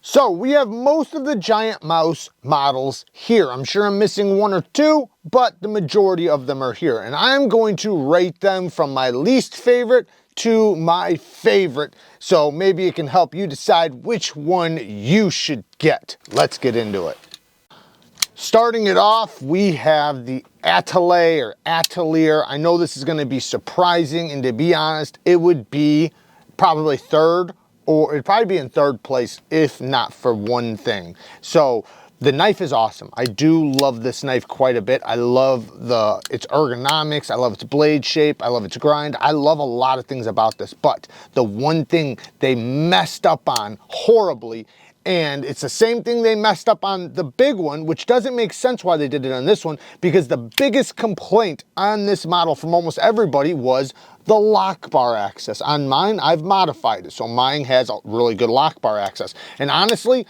So we have most of the giant mouse models here. I'm sure I'm missing one or two, but the majority of them are here. And I'm going to rate them from my least favorite to my favorite. So maybe it can help you decide which one you should get. Let's get into it. Starting it off, we have the Atelier or Atelier. I know this is going to be surprising, and to be honest, it would be probably third, or it'd probably be in third place if not for one thing. So the knife is awesome. I do love this knife quite a bit. I love its ergonomics. I love its blade shape. I love its grind. I love a lot of things about this, but the one thing they messed up on horribly, and it's the same thing they messed up on the big one, which doesn't make sense why they did it on this one, because the biggest complaint on this model from almost everybody was the lock bar access. On mine, I've modified it, so mine has a really good lock bar access. And honestly,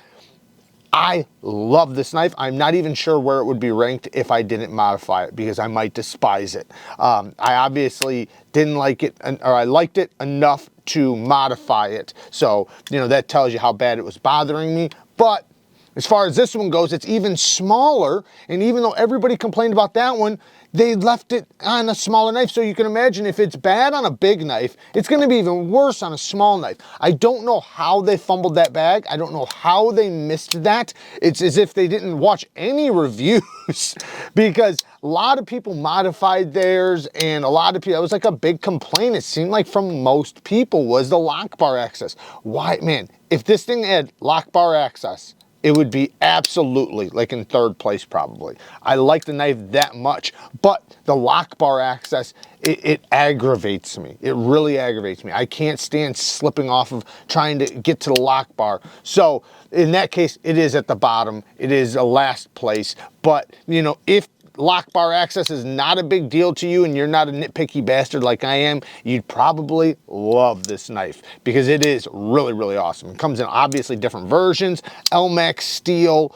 I love this knife. I'm not even sure where it would be ranked if I didn't modify it, because I might despise it. I obviously didn't like it, or I liked it enough to modify it. So, you know, that tells you how bad it was bothering me. But as far as this one goes, it's even smaller. And even though everybody complained about that one, they left it on a smaller knife. So you can imagine if it's bad on a big knife, it's going to be even worse on a small knife. I don't know how they fumbled that bag. I don't know how they missed that. It's as if they didn't watch any reviews because a lot of people modified theirs, and a lot of people, that was like a big complaint. It seemed like from most people was the lock bar access. Why, man, if this thing had lock bar access, it would be absolutely like in third place probably. I like the knife that much, but the lock bar access, it aggravates me. It really aggravates me. I can't stand slipping off of trying to get to the lock bar. So in that case, it is at the bottom. It is a last place. But you know, if lock bar access is not a big deal to you and you're not a nitpicky bastard like I am, you'd probably love this knife because it is really, really awesome. It comes in obviously different versions: Elmex, steel,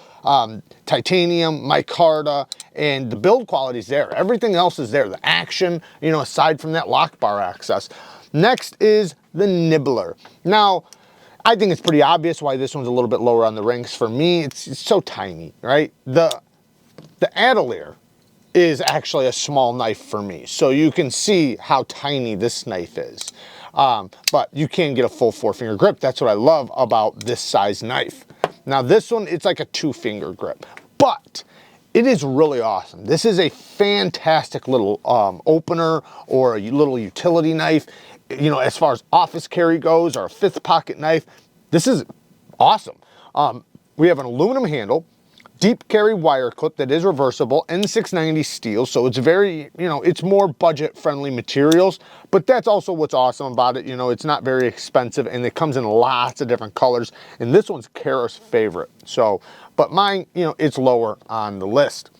titanium, micarta, and the build quality is there. Everything else is there. The action, you know, aside from that lock bar access. Next is the Nibbler. Now, I think it's pretty obvious why this one's a little bit lower on the ranks for me. It's so tiny, right? The Atelier is actually a small knife for me. So you can see how tiny this knife is. But you can get a full 4-finger grip. That's what I love about this size knife. Now this one, it's like a 2-finger grip, but it is really awesome. This is a fantastic little opener or a little utility knife. You know, as far as office carry goes, or a 5th pocket knife, this is awesome. We have an aluminum handle, deep carry wire clip that is reversible, N690 steel, so it's very, you know, it's more budget friendly materials, but that's also what's awesome about it. You know, it's not very expensive and it comes in lots of different colors, and this one's Kara's favorite. So, but mine, you know, it's lower on the list.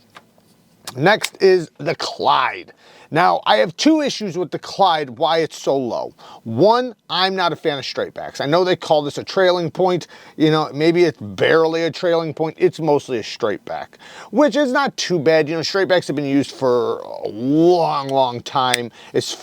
Next is the Clyde. Now, I have 2 issues with the Clyde, why it's so low. One, I'm not a fan of straight backs. I know they call this a trailing point. You know, maybe it's barely a trailing point. It's mostly a straight back, which is not too bad. You know, straight backs have been used for a long, long time.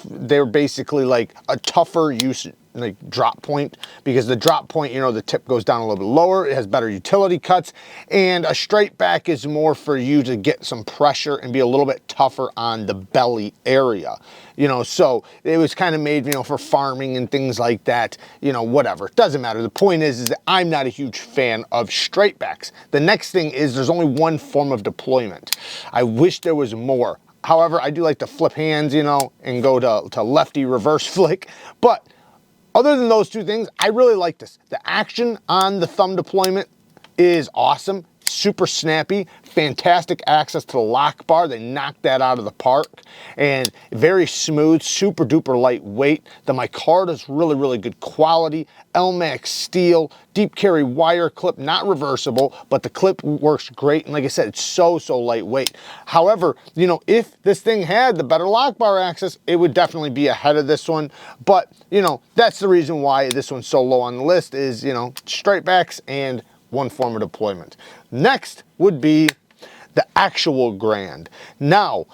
They're basically like a tougher use, like drop point, because the drop point, you know, the tip goes down a little bit lower. It has better utility cuts, and a straight back is more for you to get some pressure and be a little bit tougher on the belly area. You know, so it was kind of made, you know, for farming and things like that. You know, whatever, it doesn't matter. The point is that I'm not a huge fan of straight backs. The next thing is there's only one form of deployment. I wish there was more. However, I do like to flip hands, you know, and go to lefty reverse flick, but other than those 2 things, I really like this. The action on the thumb deployment is awesome, super snappy, fantastic access to the lock bar. They knocked that out of the park, and very smooth, super duper lightweight. The micarta is really, really good quality. Elmex steel, deep carry wire clip, not reversible, but the clip works great. And like I said, it's so, so lightweight. However, you know, if this thing had the better lock bar access, it would definitely be ahead of this one. But, you know, that's the reason why this one's so low on the list is, you know, straight backs and one form of deployment. Next would be the actual Grand. Now,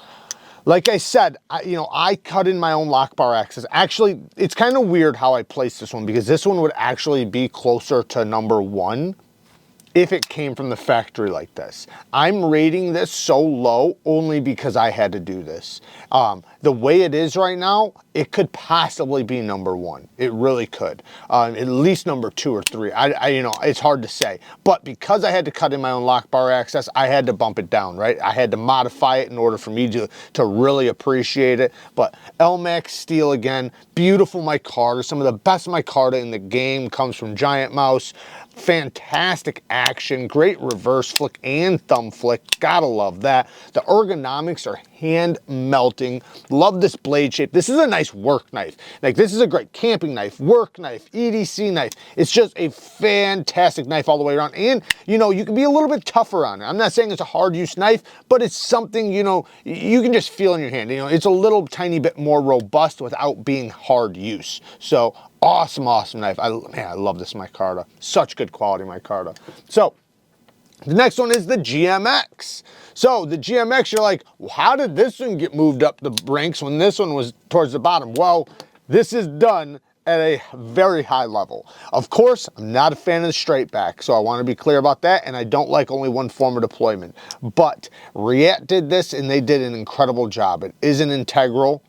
like I said, I cut in my own lock bar access. Actually, it's kind of weird how I placed this one, because this one would actually be closer to number 1 if it came from the factory like this. I'm rating this so low only because I had to do this. The way it is right now, it could possibly be number 1. It really could. At least number 2 or 3. You know, it's hard to say. But because I had to cut in my own lock bar access, I had to bump it down, right? I had to modify it in order for me to really appreciate it. But Elmax steel again, beautiful micarta. Some of the best micarta in the game comes from Giant Mouse. Fantastic action, great reverse flick and thumb flick, gotta love that. The ergonomics are hand melting. Love this blade shape. This is a nice work knife. Like, this is a great camping knife, work knife, EDC knife. It's just a fantastic knife all the way around. And, you know, you can be a little bit tougher on it. I'm not saying it's a hard use knife, but it's something, you know, you can just feel in your hand. You know, it's a little tiny bit more robust without being hard use. So, awesome, awesome knife. Man, I love this micarta. Such good quality micarta. So, the next one is the GMX. So the GMX, you're like, well, how did this one get moved up the ranks when this one was towards the bottom? Well, this is done at a very high level. Of course, I'm not a fan of the straight back, so I want to be clear about that, and I don't like only one form of deployment. But Riet did this, and they did an incredible job. It is an integral.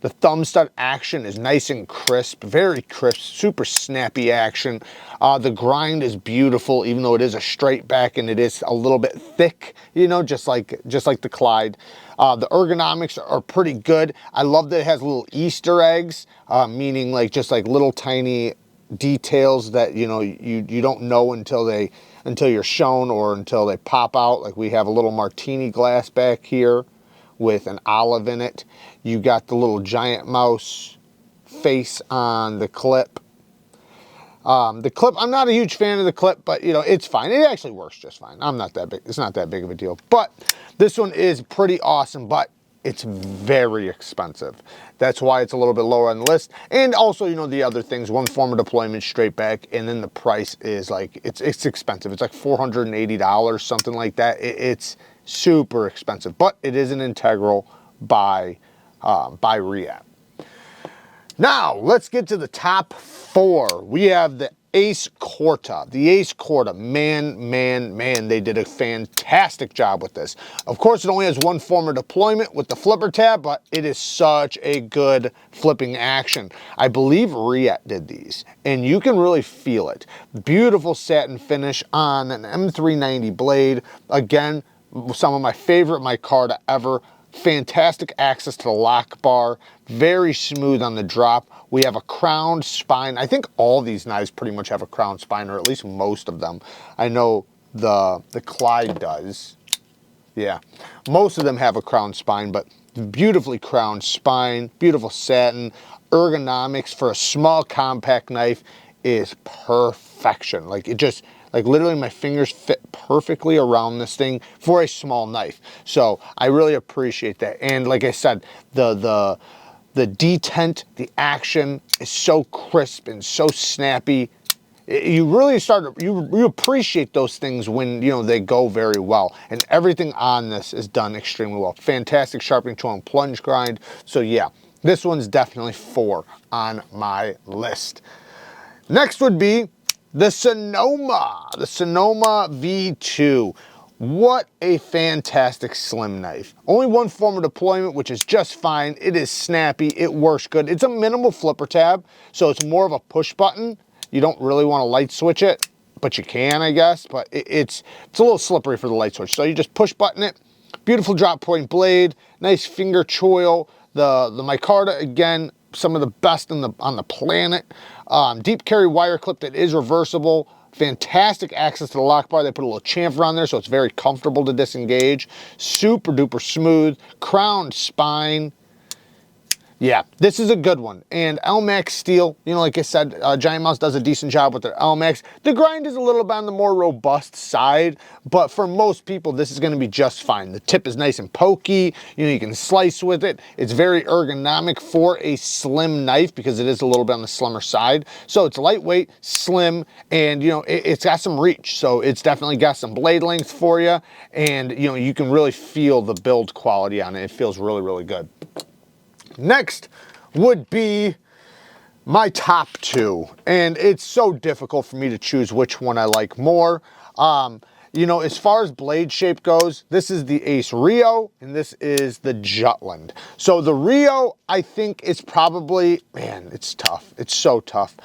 The thumb stud action is nice and crisp, very crisp, super snappy action. The grind is beautiful, even though it is a straight back and it is a little bit thick, you know, just like the Clyde. The ergonomics are pretty good. I love that it has little Easter eggs, meaning like just like little tiny details that, you know, you don't know until you're shown or until they pop out. Like, we have a little martini glass back here with an olive in it. You got the little Giant Mouse face on the clip. The clip, I'm not a huge fan of the clip, but you know, it's fine. It actually works just fine. I'm not that big. It's not that big of a deal. But this one is pretty awesome, but it's very expensive. That's why it's a little bit lower on the list. And also, you know, the other things, one form of deployment straight back, and then the price is like, it's expensive. It's like $480, something like that. It's super expensive, but it is an integral by Riet. Now, let's get to the top 4. We have the Ace CORTA. The Ace CORTA, man, they did a fantastic job with this. Of course, it only has one form of deployment with the flipper tab, but it is such a good flipping action. I believe Riet did these, and you can really feel it. Beautiful satin finish on an M390 blade. Again, some of my favorite micarta ever. Fantastic access to the lock bar, very smooth on the drop. We have a crowned spine. I think all these knives pretty much have a crowned spine, or at least most of them. I know the Clyde does. Yeah, most of them have a crowned spine, but beautifully crowned spine, beautiful satin. Ergonomics for a small compact knife is perfection. Like, it just, like, literally my fingers fit perfectly around this thing for a small knife. So I really appreciate that. And like I said, the detent, the action is so crisp and so snappy. You really you appreciate those things when, you know, they go very well. And everything on this is done extremely well. Fantastic sharpening tool and plunge grind. So yeah, this one's definitely 4 on my list. Next would be the Sonoma V2. What a fantastic slim knife. Only one form of deployment, which is just fine. It is snappy, it works good. It's a minimal flipper tab, so it's more of a push button. You don't really want to light switch it, but you can, I guess. But it's a little slippery for the light switch. So you just push button it. Beautiful drop point blade, nice finger choil. The micarta, again, some of the best on the planet. Deep carry wire clip that is reversible. Fantastic access to the lock bar. They put a little chamfer on there, so it's very comfortable to disengage. Super duper smooth. Crowned spine. Yeah, this is a good one. And Elmax steel, you know, like I said, Giant Mouse does a decent job with their Elmax. The grind is a little bit on the more robust side, but for most people, this is going to be just fine. The tip is nice and pokey. You know, you can slice with it. It's very ergonomic for a slim knife because it is a little bit on the slimmer side. So it's lightweight, slim, and, you know, it's got some reach. So it's definitely got some blade length for you. And, you know, you can really feel the build quality on it. It feels really, really good. Next would be my top 2, and it's so difficult for me to choose which one I like more. You know, as far as blade shape goes, this is the Ace Rio and this is the Jutland. So the Rio, I think, is probably, man, it's tough. It's so tough.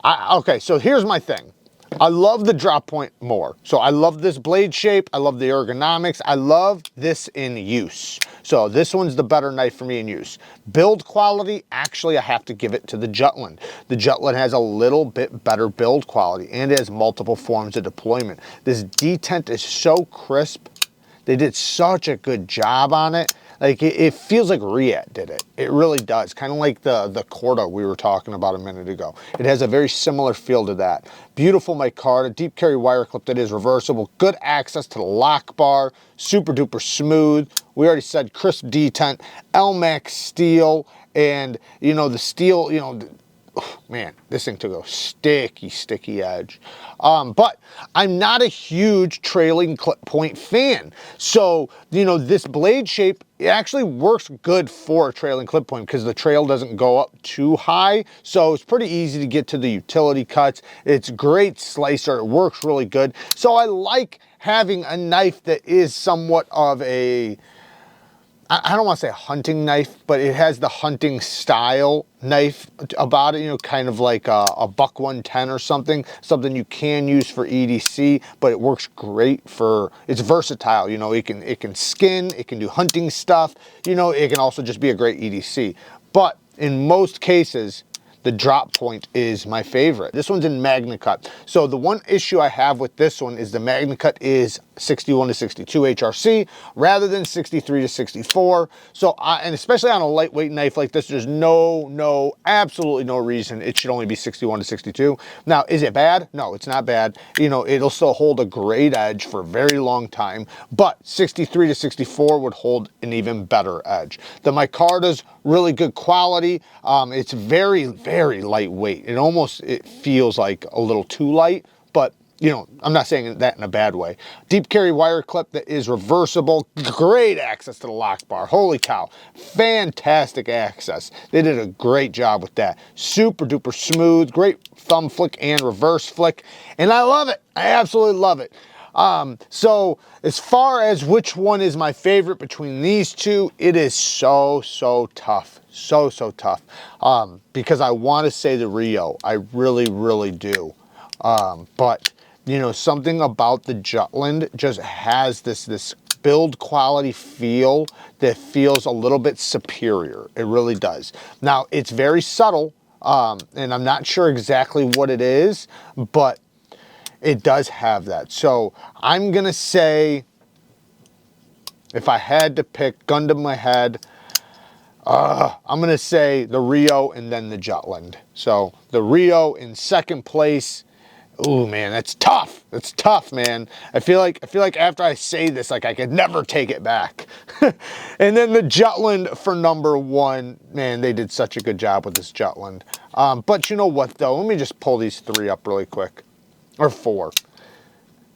Okay, so here's my thing. I love the drop point more. So I love this blade shape. I love the ergonomics. I love this in use. So this one's the better knife for me in use. Build quality, actually I have to give it to the Jutland. The Jutland has a little bit better build quality and it has multiple forms of deployment. This detent is so crisp. They did such a good job on it. Like it feels like Riat did it. It really does. Kind of like the CORTA we were talking about a minute ago. It has a very similar feel to that. Beautiful micarta, deep carry wire clip that is reversible. Good access to the lock bar. Super duper smooth. We already said crisp detent. Elmax steel. And you know, the steel, you know, man, this thing took a sticky edge. But I'm not a huge trailing clip point fan. So, you know, this blade shape, it actually works good for a trailing clip point because the trail doesn't go up too high. So it's pretty easy to get to the utility cuts. It's great slicer. It works really good. So I like having a knife that is somewhat of a, I don't want to say a hunting knife, but it has the hunting style knife about it, you know, kind of like a buck 110 or something you can use for EDC, but it works great for, it's versatile, you know, it can skin, it can do hunting stuff, you know, it can also just be a great EDC. But in most cases, the drop point is my favorite. This one's in MagnaCut. So the one issue I have with this one is the MagnaCut is 61 to 62 HRC rather than 63 to 64. So, and especially on a lightweight knife like this, there's absolutely no reason it should only be 61 to 62. Now, is it bad? No, it's not bad. You know, it'll still hold a great edge for a very long time, but 63 to 64 would hold an even better edge. The micarta's really good quality. It's very lightweight. It feels like a little too light, but you know, I'm not saying that in a bad way. Deep carry wire clip that is reversible. Great access to the lock bar. Holy cow. Fantastic access. They did a great job with that. Super duper smooth. Great thumb flick and reverse flick. And I love it. I absolutely love it. So as far as which one is my favorite between these two, it is so tough. So tough. Because I want to say the Rio. I really do. But you know, something about the Jutland just has this build quality feel that feels a little bit superior. It really does. Now, it's very subtle, and I'm not sure exactly what it is, but it does have that. So I'm gonna say, if I had to pick, gun to my head, I'm gonna say the Rio and then the Jutland. So the Rio in second place. Oh man, that's tough. That's tough, man. I feel like after I say this, like I could never take it back. And then the Jutland for number one. Man, they did such a good job with this Jutland. But you know what though? Let me just pull these three up really quick. Or four.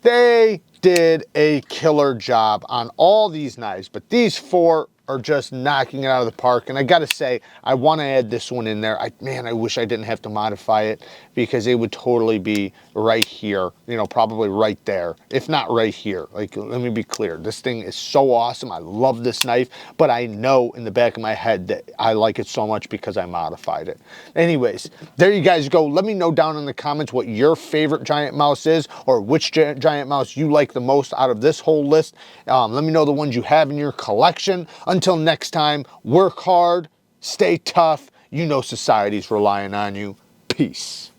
They did a killer job on all these knives, but these four are just knocking it out of the park. And I gotta say, I want to add this one in there. Man, I wish I didn't have to modify it because it would totally be right here, you know, probably right there, if not right here. Like, let me be clear. This thing is so awesome. I love this knife, but I know in the back of my head that I like it so much because I modified it. Anyways, there you guys go. Let me know down in the comments what your favorite giant mouse is or which giant mouse you like the most out of this whole list. Let me know the ones you have in your collection. Until next time, work hard, stay tough. You know society's relying on you. Peace.